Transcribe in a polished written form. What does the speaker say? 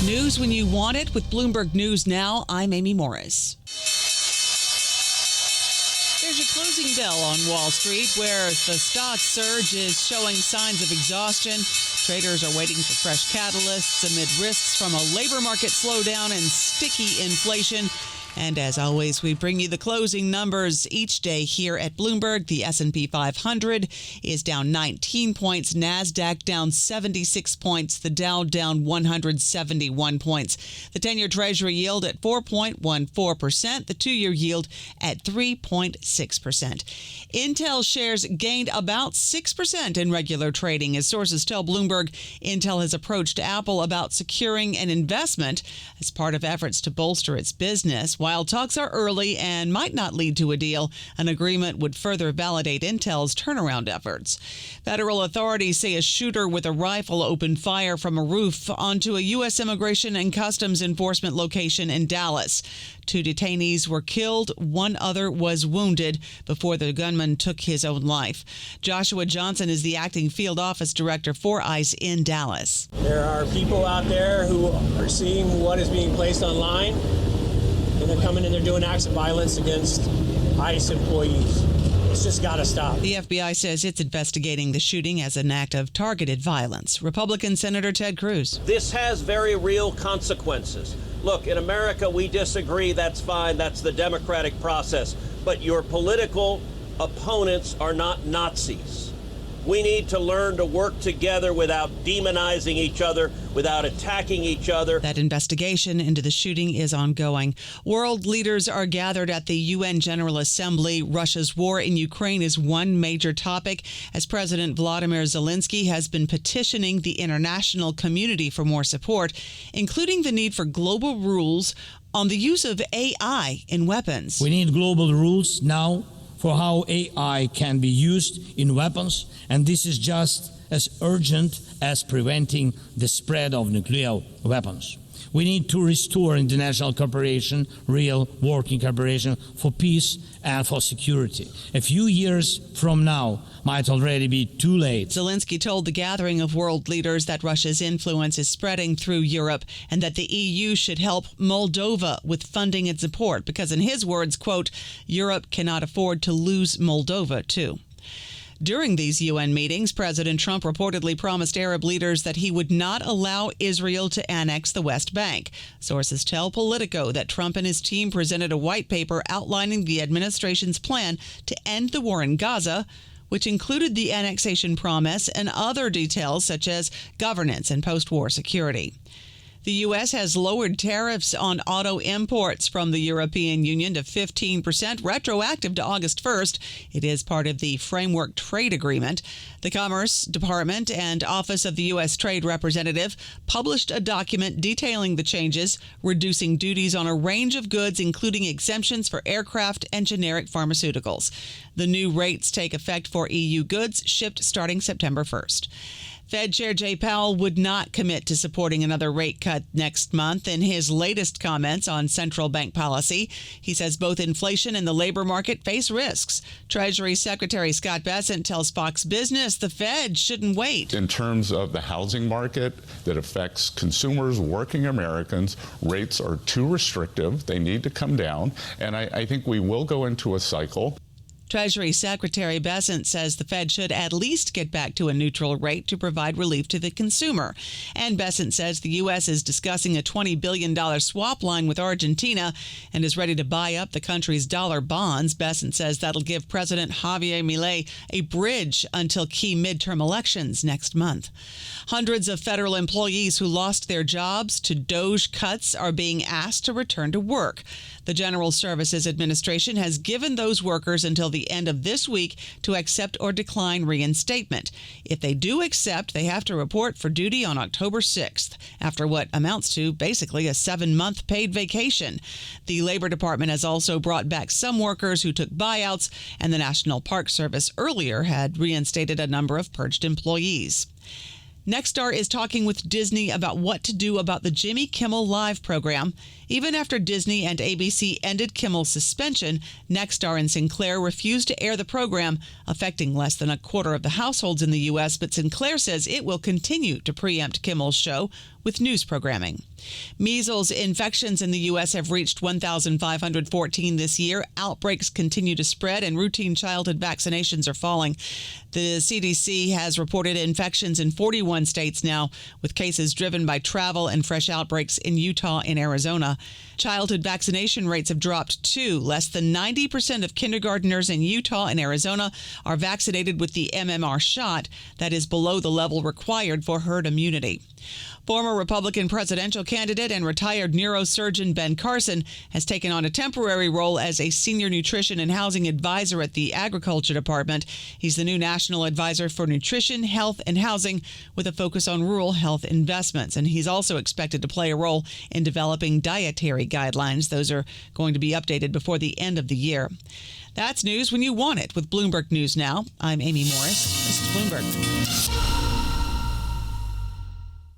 News when you want it with Bloomberg News Now. I'm Amy Morris. There's your closing bell on Wall Street, where the stock surge is showing signs of exhaustion. Traders are waiting for fresh catalysts amid risks from a labor market slowdown and sticky inflation. And as always, we bring you the closing numbers each day here at Bloomberg. The S&P 500 is down 19 points. NASDAQ down 76 points. The Dow down 171 points. The 10-year Treasury yield at 4.14%. The 2-year yield at 3.6%. Intel shares gained about 6% in regular trading. As sources tell Bloomberg, Intel has approached Apple about securing an investment as part of efforts to bolster its business. While talks are early and might not lead to a deal, an agreement would further validate Intel's turnaround efforts. Federal authorities say a shooter with a rifle opened fire from a roof onto a U.S. Immigration and Customs Enforcement location in Dallas. 2 detainees were killed. 1 other was wounded before the gunman took his own life. Joshua Johnson is the acting field office director for ICE in Dallas. There are people out there who are seeing what is being placed online, and they're coming and they're doing acts of violence against ICE employees. It's just got to stop. The FBI says it's investigating the shooting as an act of targeted violence. Republican Senator Ted Cruz. This has very real consequences. Look, in America, we disagree. That's fine. That's the democratic process. But your political opponents are not Nazis. We need to learn to work together without demonizing each other, without attacking each other. That investigation into the shooting is ongoing. World leaders are gathered at the UN General Assembly. Russia's war in Ukraine is one major topic, as President Vladimir Zelensky has been petitioning the international community for more support, including the need for global rules on the use of AI in weapons. We need global rules now for how AI can be used in weapons, and this is just as urgent as preventing the spread of nuclear weapons. We need to restore international cooperation, real working cooperation for peace and for security. A few years from now might already be too late. Zelensky told the gathering of world leaders that Russia's influence is spreading through Europe and that the EU should help Moldova with funding and support because, in his words, quote, Europe cannot afford to lose Moldova, too. During these UN meetings, President Trump reportedly promised Arab leaders that he would not allow Israel to annex the West Bank. Sources tell Politico that Trump and his team presented a white paper outlining the administration's plan to end the war in Gaza, which included the annexation promise and other details such as governance and post-war security. The U.S. has lowered tariffs on auto imports from the European Union to 15%, retroactive to August 1st. It is part of the Framework Trade Agreement. The Commerce Department and Office of the U.S. Trade Representative published a document detailing the changes, reducing duties on a range of goods, including exemptions for aircraft and generic pharmaceuticals. The new rates take effect for EU goods shipped starting September 1st. Fed Chair Jay Powell would not commit to supporting another rate cut next month in his latest comments on central bank policy. He says both inflation and the labor market face risks. Treasury Secretary Scott Bessent tells Fox Business the Fed shouldn't wait. In terms of the housing market that affects consumers, working Americans, rates are too restrictive. They need to come down. And I think we will go into a cycle. Treasury Secretary Bessent says the Fed should at least get back to a neutral rate to provide relief to the consumer. And Bessent says the U.S. is discussing a $20 billion swap line with Argentina and is ready to buy up the country's dollar bonds. Bessent says that'll give President Javier Milei a bridge until key midterm elections next month. Hundreds of federal employees who lost their jobs to DOGE cuts are being asked to return to work. The General Services Administration has given those workers until the end of this week to accept or decline reinstatement. If they do accept, they have to report for duty on October 6th, after what amounts to basically a 7-month paid vacation. The Labor Department has also brought back some workers who took buyouts, and the National Park Service earlier had reinstated a number of purged employees. Nexstar is talking with Disney about what to do about the Jimmy Kimmel Live program. Even after Disney and ABC ended Kimmel's suspension, Nexstar and Sinclair refused to air the program, affecting less than a quarter of the households in the U.S., but Sinclair says it will continue to preempt Kimmel's show with news programming. Measles infections in the U.S. have reached 1,514 this year. Outbreaks continue to spread and routine childhood vaccinations are falling. The CDC has reported infections in 41 states now, with cases driven by travel and fresh outbreaks in Utah and Arizona. Childhood vaccination rates have dropped too. Less than 90% of kindergartners in Utah and Arizona are vaccinated with the MMR shot, that is below the level required for herd immunity. Former Republican presidential candidate and retired neurosurgeon Ben Carson has taken on a temporary role as a senior nutrition and housing advisor at the Agriculture Department. He's the new national advisor for nutrition, health, and housing with a focus on rural health investments. And he's also expected to play a role in developing dietary guidelines. Those are going to be updated before the end of the year. That's news when you want it with Bloomberg News Now. I'm Amy Morris. This is Bloomberg.